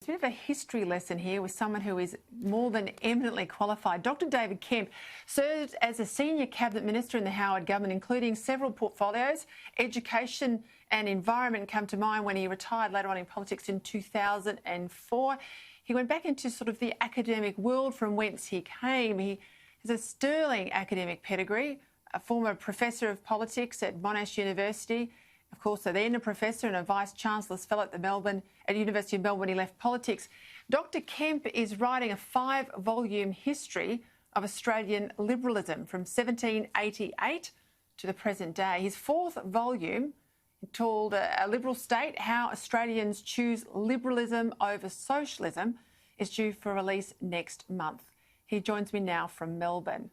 a bit of a history lesson here with someone who is more than eminently qualified. Dr. David Kemp served as a senior cabinet minister in the Howard government, including several portfolios. Education and environment come to mind when he retired later on in politics in 2004. He went back into sort of the academic world from whence he came. He has a sterling academic pedigree, a former professor of politics at Monash University. Of course, then a professor and a Vice-Chancellor's Fellow at the University of Melbourne when he left politics. Dr. Kemp is writing a 5-volume history of Australian liberalism from 1788 to the present day. His 4th volume, called A Liberal State, How Australians Choose Liberalism Over Socialism, is due for release next month. He joins me now from Melbourne.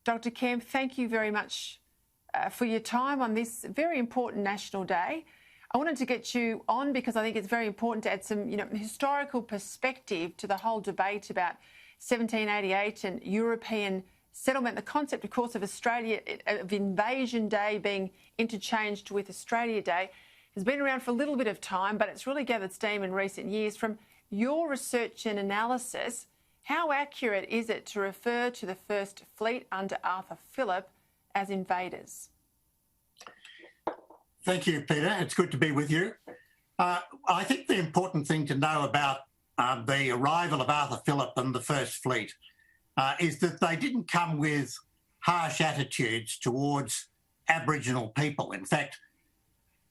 Dr. Kemp, thank you very much for your time on this very important National Day. I wanted to get you on because I think it's very important to add some, historical perspective to the whole debate about 1788 and European settlement. The concept, of course, of Australia, of Invasion Day being interchanged with Australia Day has been around for a little bit of time, but it's really gathered steam in recent years. From your research and analysis, how accurate is it to refer to the First Fleet under Arthur Phillip as invaders? Thank you, Peter. It's good to be with you. I think the important thing to know about the arrival of Arthur Phillip and the First Fleet is that they didn't come with harsh attitudes towards Aboriginal people. In fact,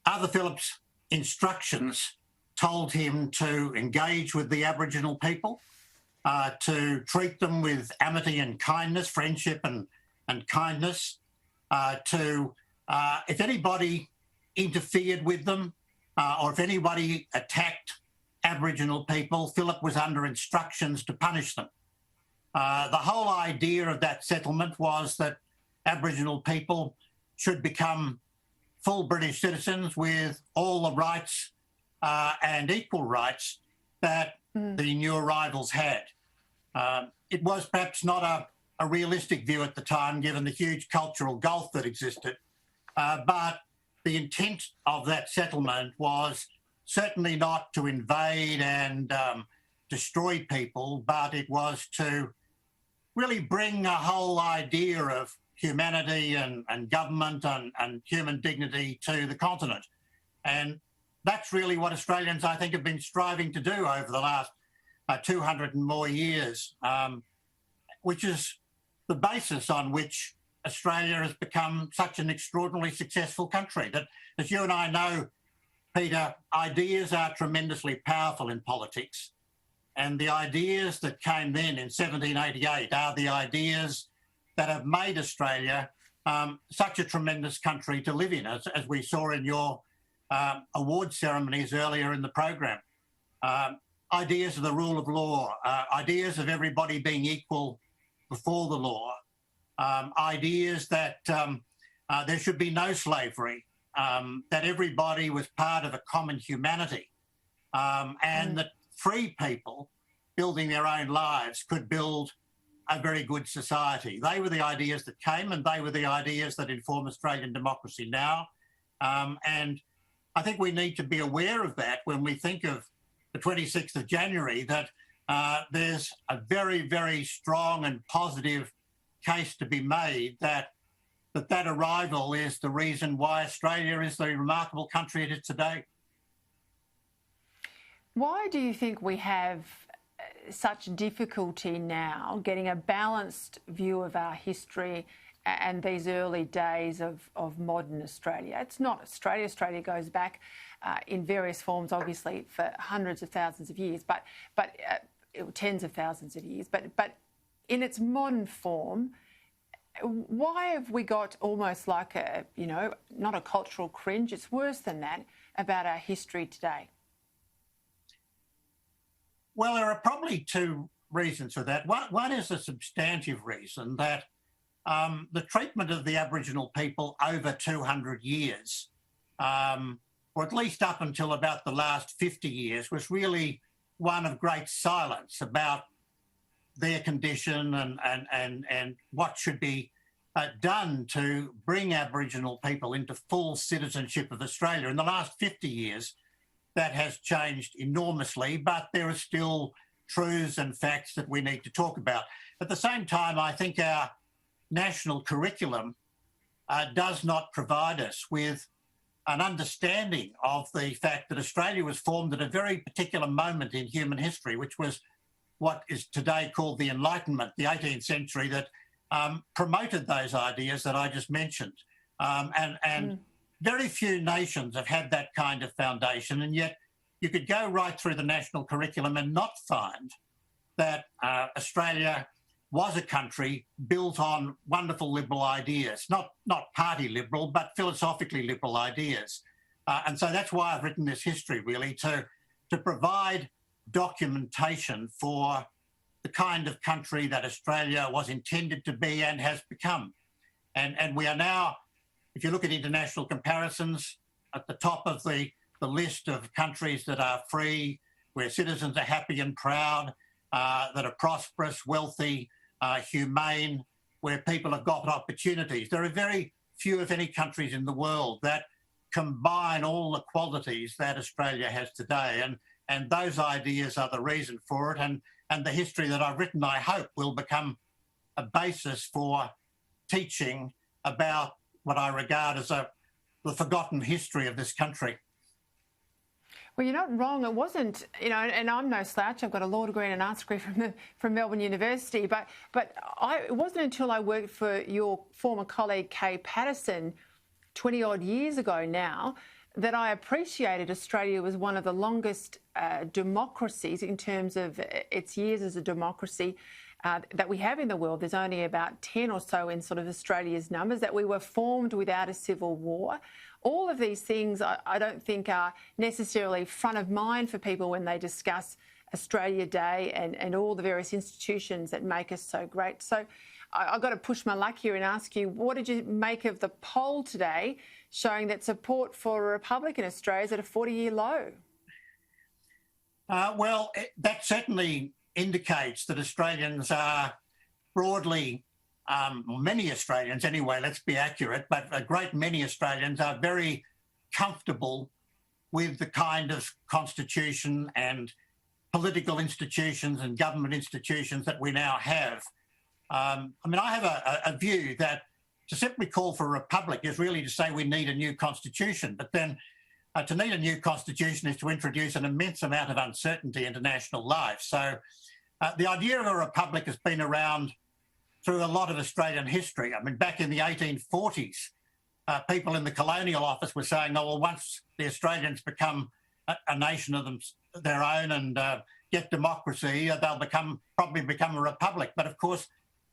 Arthur Phillip's instructions told him to engage with the Aboriginal people, to treat them with amity and kindness, friendship and kindness, if anybody interfered with them or if anybody attacked Aboriginal people, Phillip was under instructions to punish them. The whole idea of that settlement was that Aboriginal people should become full British citizens with all the rights and equal rights that the new arrivals had. It was perhaps not a realistic view at the time, given the huge cultural gulf that existed, but the intent of that settlement was certainly not to invade and destroy people, but it was to really bring a whole idea of humanity and government and human dignity to the continent. And that's really what Australians, I think, have been striving to do over the last 200 and more years, which is the basis on which Australia has become such an extraordinarily successful country. That, as you and I know, Peter, ideas are tremendously powerful in politics. And the ideas that came then in 1788 are the ideas that have made Australia such a tremendous country to live in, as we saw in your award ceremonies earlier in the program. Ideas of the rule of law, ideas of everybody being equal before the law, ideas that there should be no slavery, that everybody was part of a common humanity, and that free people building their own lives could build a very good society. They were the ideas that came, and they were the ideas that inform Australian democracy now. And I think we need to be aware of that when we think of the 26th of January, that there's a very, very strong and positive case to be made that arrival is the reason why Australia is the remarkable country it is today. Why do you think we have such difficulty now getting a balanced view of our history and these early days of modern Australia? It's not Australia. Australia goes back in various forms, obviously, for hundreds of thousands of years, but tens of thousands of years. But in its modern form, why have we got almost like a, not a cultural cringe, it's worse than that, about our history today? Well, there are probably two reasons for that. One is a substantive reason that the treatment of the Aboriginal people over 200 years, or at least up until about the last 50 years, was really one of great silence about their condition and what should be done to bring Aboriginal people into full citizenship of Australia. In the last 50 years, that has changed enormously, but there are still truths and facts that we need to talk about. At the same time, I think our national curriculum does not provide us with an understanding of the fact that Australia was formed at a very particular moment in human history, which was what is today called the Enlightenment, the 18th century, that promoted those ideas that I just mentioned. And very few nations have had that kind of foundation, and yet you could go right through the national curriculum and not find that Australia was a country built on wonderful liberal ideas, not party liberal, but philosophically liberal ideas. And so that's why I've written this history, really, to provide documentation for the kind of country that Australia was intended to be and has become. And we are now, if you look at international comparisons, at the top of the list of countries that are free, where citizens are happy and proud, that are prosperous, wealthy, humane, where people have got opportunities. There are very few, if any, countries in the world that combine all the qualities that Australia has today. And those ideas are the reason for it. And the history that I've written, I hope, will become a basis for teaching about what I regard as the forgotten history of this country. Well, you're not wrong. It wasn't, and I'm no slouch. I've got a law degree and an arts degree from Melbourne University. But it wasn't until I worked for your former colleague, Kay Patterson, 20-odd years ago now, that I appreciated Australia was one of the longest democracies in terms of its years as a democracy that we have in the world. There's only about 10 or so in sort of Australia's numbers, that we were formed without a civil war. All of these things I don't think are necessarily front of mind for people when they discuss Australia Day and all the various institutions that make us so great. So I've got to push my luck here and ask you, what did you make of the poll today showing that support for a republic in Australia is at a 40-year low? Well, that certainly indicates that Australians are broadly, many Australians anyway, let's be accurate, but a great many Australians are very comfortable with the kind of constitution and political institutions and government institutions that we now have. I have a view that to simply call for a republic is really to say we need a new constitution, but then to need a new constitution is to introduce an immense amount of uncertainty into national life. So the idea of a republic has been around through a lot of Australian history. I mean, back in the 1840s, people in the colonial office were saying, oh, well, once the Australians become a nation of their own and get democracy, they'll probably become a republic. But of course,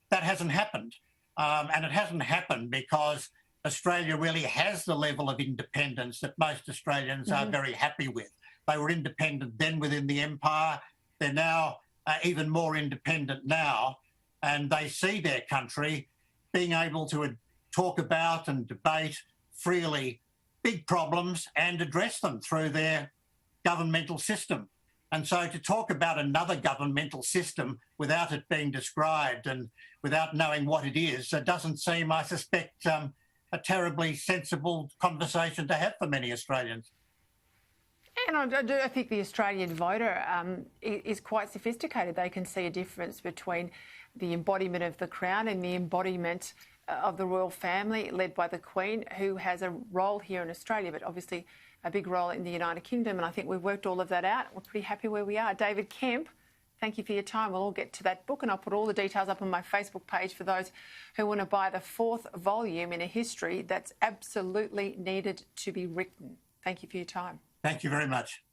that hasn't happened. And it hasn't happened because Australia really has the level of independence that most Australians are very happy with. They were independent then within the empire. They're now even more independent now, and they see their country being able to talk about and debate freely big problems and address them through their governmental system. And so to talk about another governmental system without it being described and without knowing what it is, doesn't seem, I suspect, a terribly sensible conversation to have for many Australians. And I think the Australian voter is quite sophisticated. They can see a difference between the embodiment of the Crown and the embodiment of the royal family led by the Queen, who has a role here in Australia, but obviously a big role in the United Kingdom. And I think we've worked all of that out. We're pretty happy where we are. David Kemp, thank you for your time. We'll all get to that book, and I'll put all the details up on my Facebook page for those who want to buy the 4th volume in a history that's absolutely needed to be written. Thank you for your time. Thank you very much.